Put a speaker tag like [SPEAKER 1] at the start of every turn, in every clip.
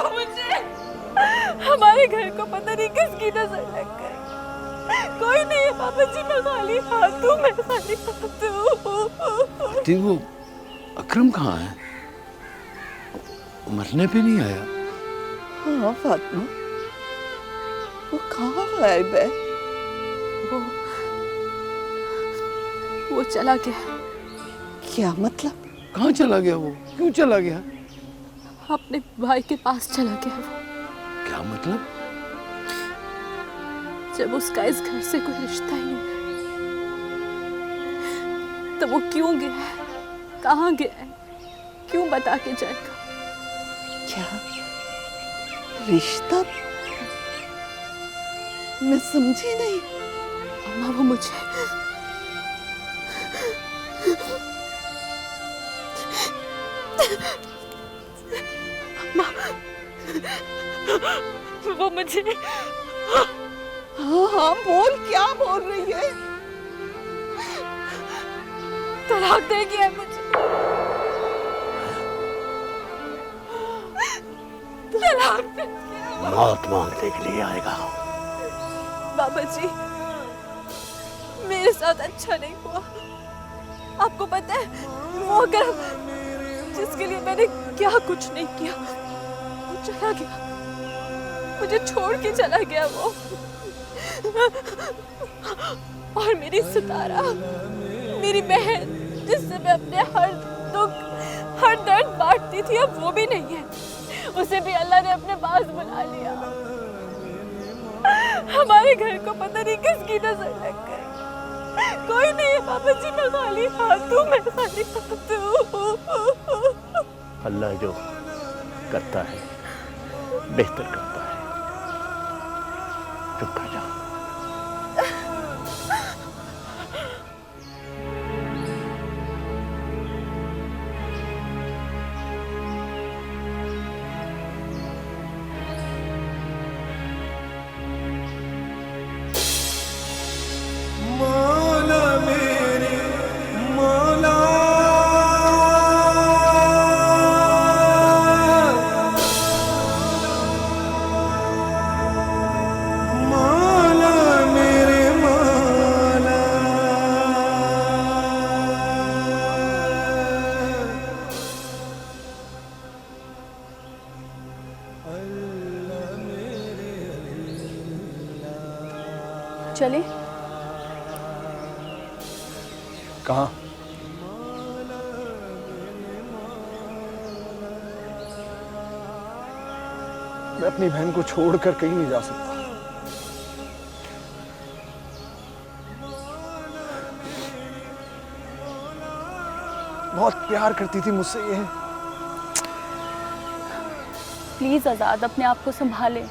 [SPEAKER 1] मुझे हमारे घर को पता नहीं किसकी नजर लग गई। कोई नहीं है पापा जी, मैं खाली हाथ हूँ, मैं खाली हाथ हूँ।
[SPEAKER 2] आंटी वो अकरम कहाँ है? मरने पे नहीं आया?
[SPEAKER 3] हाँ फातिमा, वो कहाँ गायब है?
[SPEAKER 1] वो चला गया।
[SPEAKER 3] क्या मतलब?
[SPEAKER 2] कहाँ चला गया वो? क्यों चला गया?
[SPEAKER 1] अपने भाई के पास चला गया वो।
[SPEAKER 2] क्या मतलब?
[SPEAKER 1] जब उसका इस घर से कोई रिश्ता ही नहीं है तो वो क्यों गया है, कहाँ गया है, क्यों बता के जाएगा?
[SPEAKER 3] क्या रिश्ता? मैं समझी नहीं।
[SPEAKER 1] अम्मा वो मुझे अम्मा वो मुझे
[SPEAKER 3] हाँ हाँ बोल, क्या बोल रही है?
[SPEAKER 1] तलाक देगी है मुझे, तलाक देगी।
[SPEAKER 2] मौत मांगने के लिए आएगा।
[SPEAKER 1] बाबा जी मेरे साथ अच्छा नहीं हुआ। आपको पता है वो अगर जिसके लिए मैंने क्या कुछ नहीं किया वो चला गया, मुझे छोड़ के चला गया वो। और मेरी सितारा, मेरी बहन जिससे मैं अपने हर दुख हर दर्द बांटती थी, अब वो भी नहीं है। उसे भी अल्लाह ने अपने पास बुला लिया। हमारे घर को पता नहीं किसकी नजर लग गई। कोई नहीं है पापा जी, मैं खाली हाथ हूँ, मैं खाली हाथ हूँ।
[SPEAKER 4] अल्लाह जो करता है बेहतर करता है। चुप कर जा।
[SPEAKER 1] चले?
[SPEAKER 4] कहाँ? मैं अपनी बहन को छोड़कर कहीं नहीं जा सकता। बहुत प्यार करती थी मुझसे ये।
[SPEAKER 1] प्लीज आजाद अपने आप को संभालें।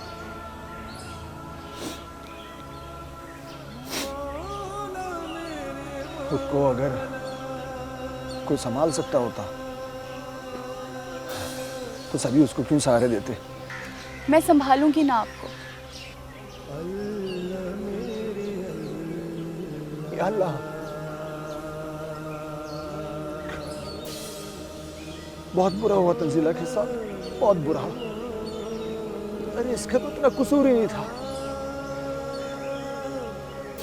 [SPEAKER 4] खुद को अगर कोई संभाल सकता होता तो सभी उसको क्यों सहारे देते?
[SPEAKER 1] मैं संभालूंगी ना आपको।
[SPEAKER 4] या अल्लाह, बहुत बुरा हुआ तंजीला के साथ, बहुत बुरा। अरे इसका तो इतना कसूर ही नहीं था,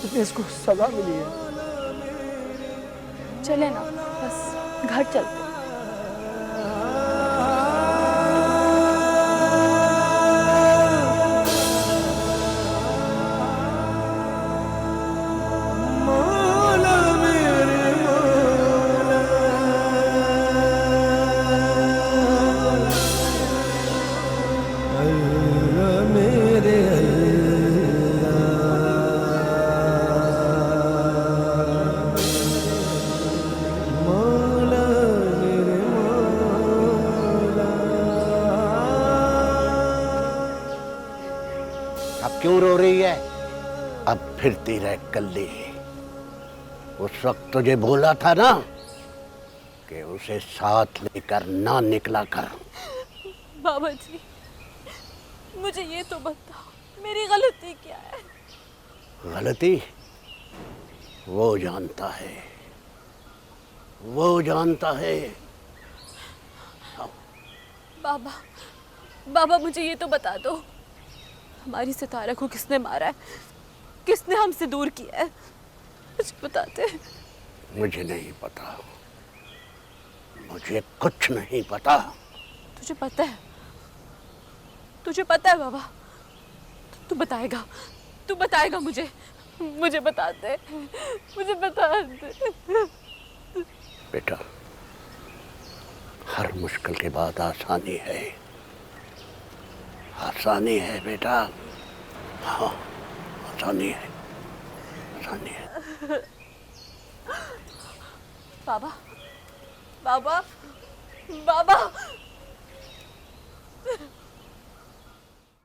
[SPEAKER 4] इतनी इसको सजा मिली है।
[SPEAKER 1] चले ना, बस घर चलते।
[SPEAKER 2] क्यों रो रही है? अब फिरती रह कल्ली। उस वक्त तुझे बोला था ना कि उसे साथ लेकर ना निकला कर।
[SPEAKER 1] बाबा जी मुझे ये तो बताओ मेरी गलती क्या है?
[SPEAKER 2] गलती वो जानता है, वो जानता है।
[SPEAKER 1] बाबा बाबा मुझे ये तो बता दो, हमारी सितारा को किसने मारा है, किसने हमसे दूर किया है, मुझे बताते।
[SPEAKER 2] मुझे नहीं पता, मुझे कुछ नहीं पता।
[SPEAKER 1] तुझे पता है, तुझे पता है बाबा, तू बताएगा, तू बताएगा मुझे, मुझे बता दे, मुझे बता दे।
[SPEAKER 2] बेटा, हर मुश्किल के बाद आसानी है, आसानी है बेटा। हाँ, आसानी है, आसानी है।
[SPEAKER 1] बाबा, बाबा, बाबा।